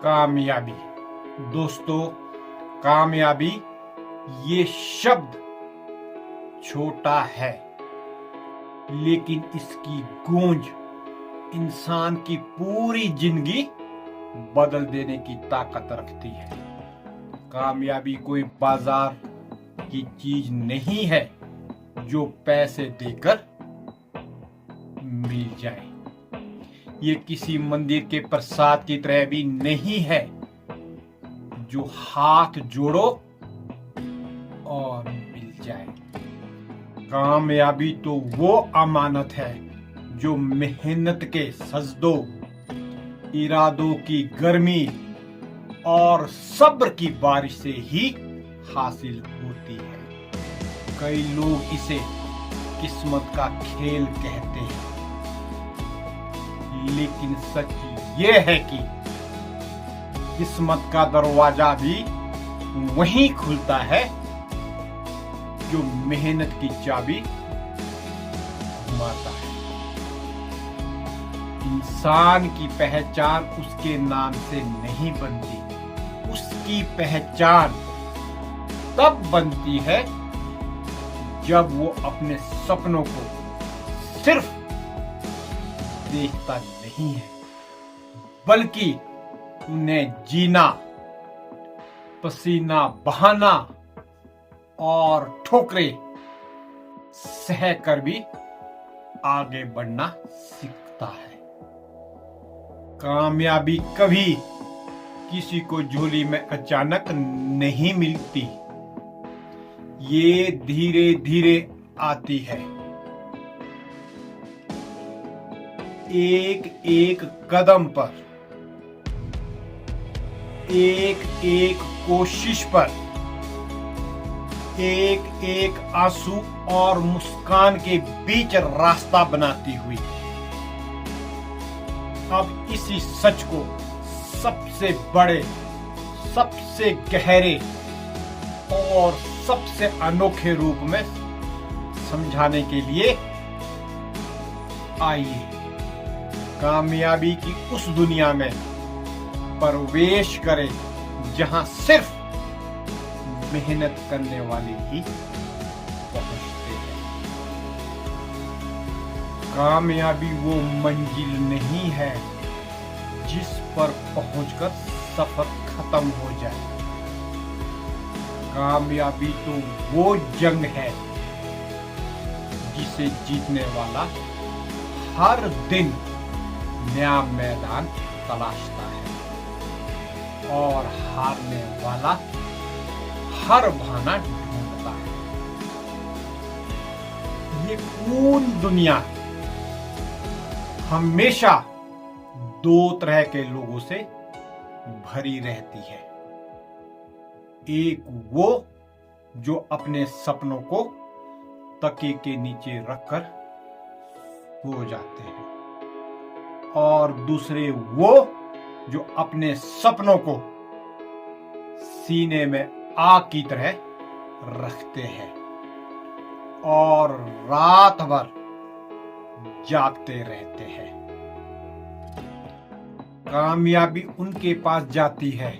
कामयाबी। दोस्तों, कामयाबी ये शब्द छोटा है, लेकिन इसकी गूंज इंसान की पूरी जिंदगी बदल देने की ताकत रखती है। कामयाबी कोई बाजार की चीज नहीं है जो पैसे देकर मिल जाए। ये किसी मंदिर के प्रसाद की तरह भी नहीं है जो हाथ जोड़ो और मिल जाए। कामयाबी तो वो अमानत है जो मेहनत के सजदों, इरादों की गर्मी और सब्र की बारिश से ही हासिल होती है। कई लोग इसे किस्मत का खेल कहते हैं, लेकिन सच ये है कि किस्मत का दरवाजा भी वहीं खुलता है जो मेहनत की चाबी घुमाता है। इंसान की पहचान उसके नाम से नहीं बनती, उसकी पहचान तब बनती है जब वो अपने सपनों को सिर्फ देखता नहीं है, बल्कि उन्हें जीना, पसीना बहाना और ठोकरें सहकर भी आगे बढ़ना सीखता है। कामयाबी कभी किसी को झोली में अचानक नहीं मिलती, ये धीरे धीरे आती है। एक एक कदम पर, एक एक कोशिश पर, एक एक आंसू और मुस्कान के बीच रास्ता बनाती हुई। अब इसी सच को सबसे बड़े, सबसे गहरे और सबसे अनोखे रूप में समझाने के लिए आइए कामयाबी की उस दुनिया में प्रवेश करें जहां सिर्फ मेहनत करने वाले ही पहुंचते हैं। कामयाबी वो मंजिल नहीं है जिस पर पहुंचकर सफर खत्म हो जाए। कामयाबी तो वो जंग है जिसे जीतने वाला हर दिन नया मैदान तलाशता है और हारने वाला हर बहाना ढूंढता है। ये पूर्ण दुनिया हमेशा दो तरह के लोगों से भरी रहती है। एक वो जो अपने सपनों को तकिए के नीचे रखकर सो जाते हैं, और दूसरे वो जो अपने सपनों को सीने में आग की तरह रखते हैं और रात भर जागते रहते हैं। कामयाबी उनके पास जाती है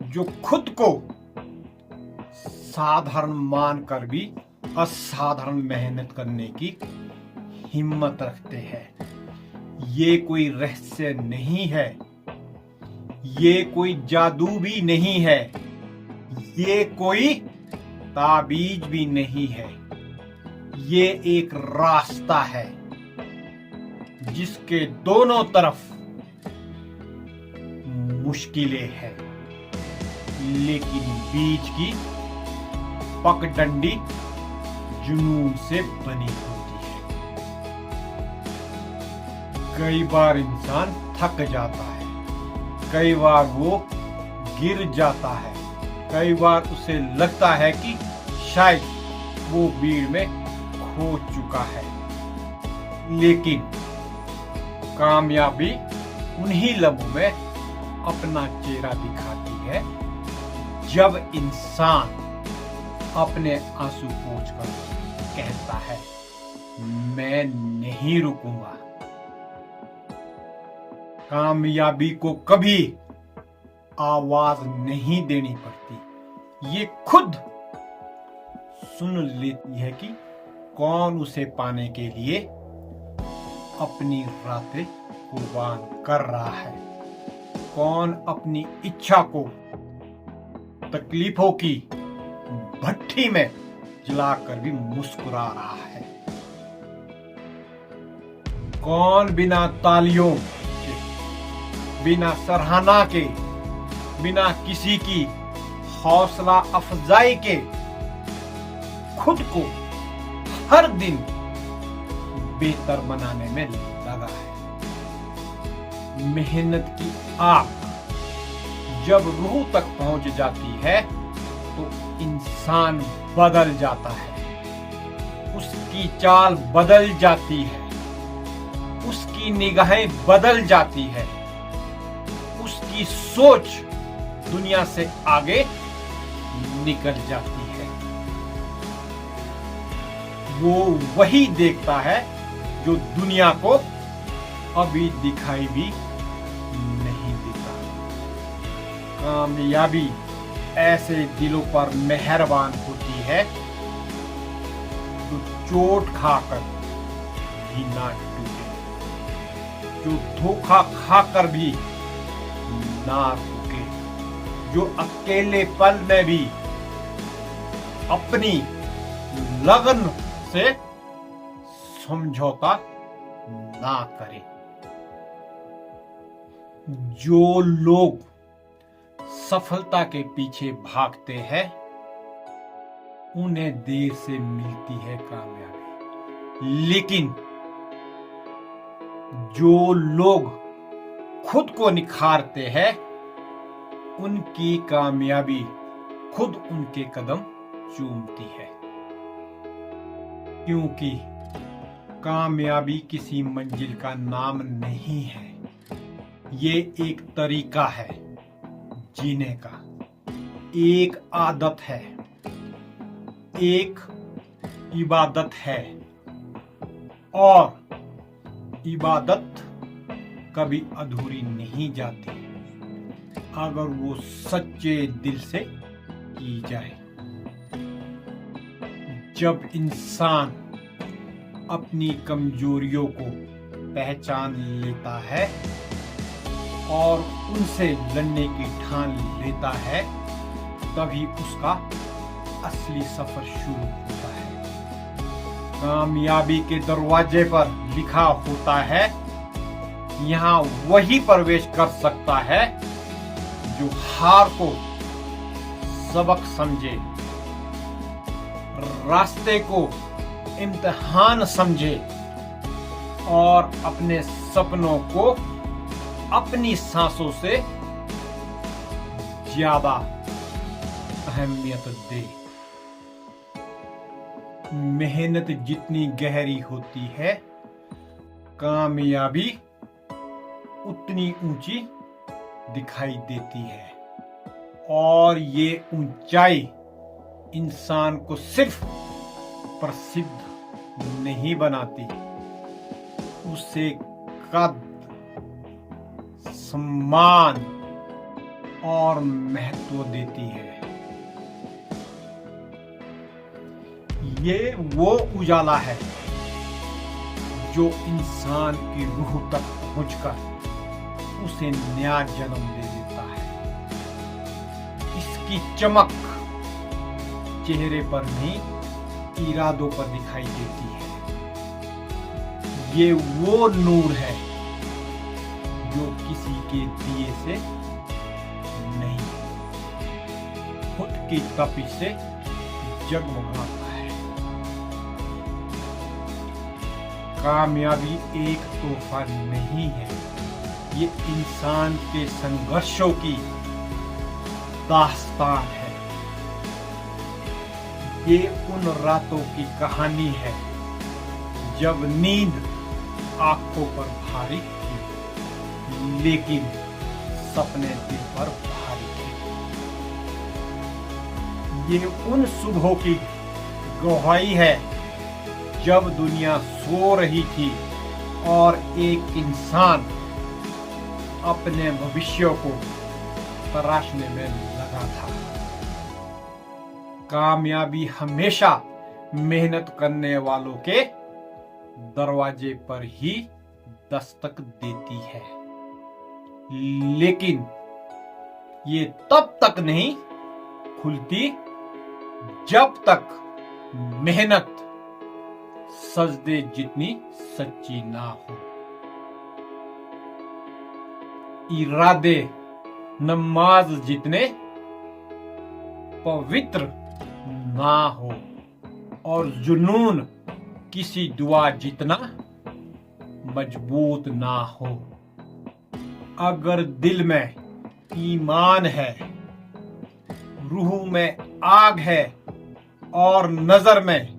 जो खुद को साधारण मानकर भी असाधारण मेहनत करने की हिम्मत रखते हैं। ये कोई रहस्य नहीं है, ये कोई जादू भी नहीं है, ये कोई ताबीज भी नहीं है। ये एक रास्ता है जिसके दोनों तरफ मुश्किलें हैं, लेकिन बीच की पगडंडी जुनून से बनी होती है। कई बार इंसान थक जाता है, कई बार वो गिर जाता है, कई बार उसे लगता है कि शायद वो भीड़ में खो चुका है, लेकिन कामयाबी उन्हीं लम्हों में अपना चेहरा दिखाती है जब इंसान अपने आंसू पोंछकर कहता है, मैं नहीं रुकूंगा। कामयाबी को कभी आवाज नहीं देनी पड़ती। ये खुद सुन लेती है कि कौन उसे पाने के लिए अपनी रातें कुर्बान कर रहा है, कौन अपनी इच्छा को तकलीफों की भट्ठी में जलाकर भी मुस्कुरा रहा है, कौन बिना तालियों के, बिना सराहना के, बिना किसी की हौसला अफजाई के खुद को हर दिन बेहतर बनाने में लगा है। मेहनत की आग जब रूह तक पहुंच जाती है तो इंसान बदल जाता है, उसकी चाल बदल जाती है, उसकी निगाहें बदल जाती है, उसकी सोच दुनिया से आगे निकल जाती है। वो वही देखता है जो दुनिया को अभी दिखाई भी नहीं देता। कामयाबी ऐसे दिलों पर मेहरबान होती है जो चोट खाकर भी ना टूटे, जो धोखा खाकर भी ना रुके, जो अकेले पल में भी अपनी लगन से समझौता ना करे। जो लोग सफलता के पीछे भागते हैं उन्हें देर से मिलती है कामयाबी, लेकिन जो लोग खुद को निखारते हैं उनकी कामयाबी खुद उनके कदम चूमती है। क्योंकि कामयाबी किसी मंजिल का नाम नहीं है, ये एक तरीका है जीने का, एक आदत है, एक इबादत है, और इबादत कभी अधूरी नहीं जाती अगर वो सच्चे दिल से की जाए। जब इंसान अपनी कमजोरियों को पहचान लेता है और उनसे लड़ने की ठान लेता है तभी उसका असली सफर शुरू होता है। कामयाबी के दरवाजे पर लिखा होता है, यहाँ वही प्रवेश कर सकता है जो हार को सबक समझे, रास्ते को इम्तिहान समझे और अपने सपनों को अपनी सांसों से ज्यादा अहमियत दे। मेहनत जितनी गहरी होती है, कामयाबी उतनी ऊंची दिखाई देती है, और ये ऊंचाई इंसान को सिर्फ प्रसिद्ध नहीं बनाती, उसे कद, सम्मान और महत्व देती है। ये वो उजाला है जो इंसान की रूह तक पहुंचकर उसे नया जन्म दे देता है। इसकी चमक चेहरे पर नहीं, इरादों पर दिखाई देती है। ये वो नूर है जो किसी के दिए से नहीं, खुद की तपिश से जगमगाता है। कामयाबी एक तोहफा नहीं है, ये इंसान के संघर्षों की दास्तान है। ये उन रातों की कहानी है जब नींद आंखों पर भारी थी, लेकिन सपने दिल पर भारी थे। ये उन सुबहों की गवाही है जब दुनिया सो रही थी और एक इंसान अपने भविष्य को तराशने में लगा था। कामयाबी हमेशा मेहनत करने वालों के दरवाजे पर ही दस्तक देती है, लेकिन ये तब तक नहीं खुलती जब तक मेहनत सजदे जितनी सच्ची ना हो, इरादे नमाज जितने पवित्र ना हो, और जुनून किसी दुआ जितना मजबूत ना हो। अगर दिल में ईमान है, रूह में आग है और नजर में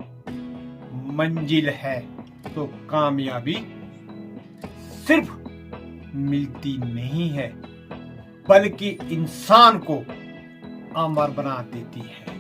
मंजिल है, तो कामयाबी सिर्फ मिलती नहीं है, बल्कि इंसान को अमर बना देती है।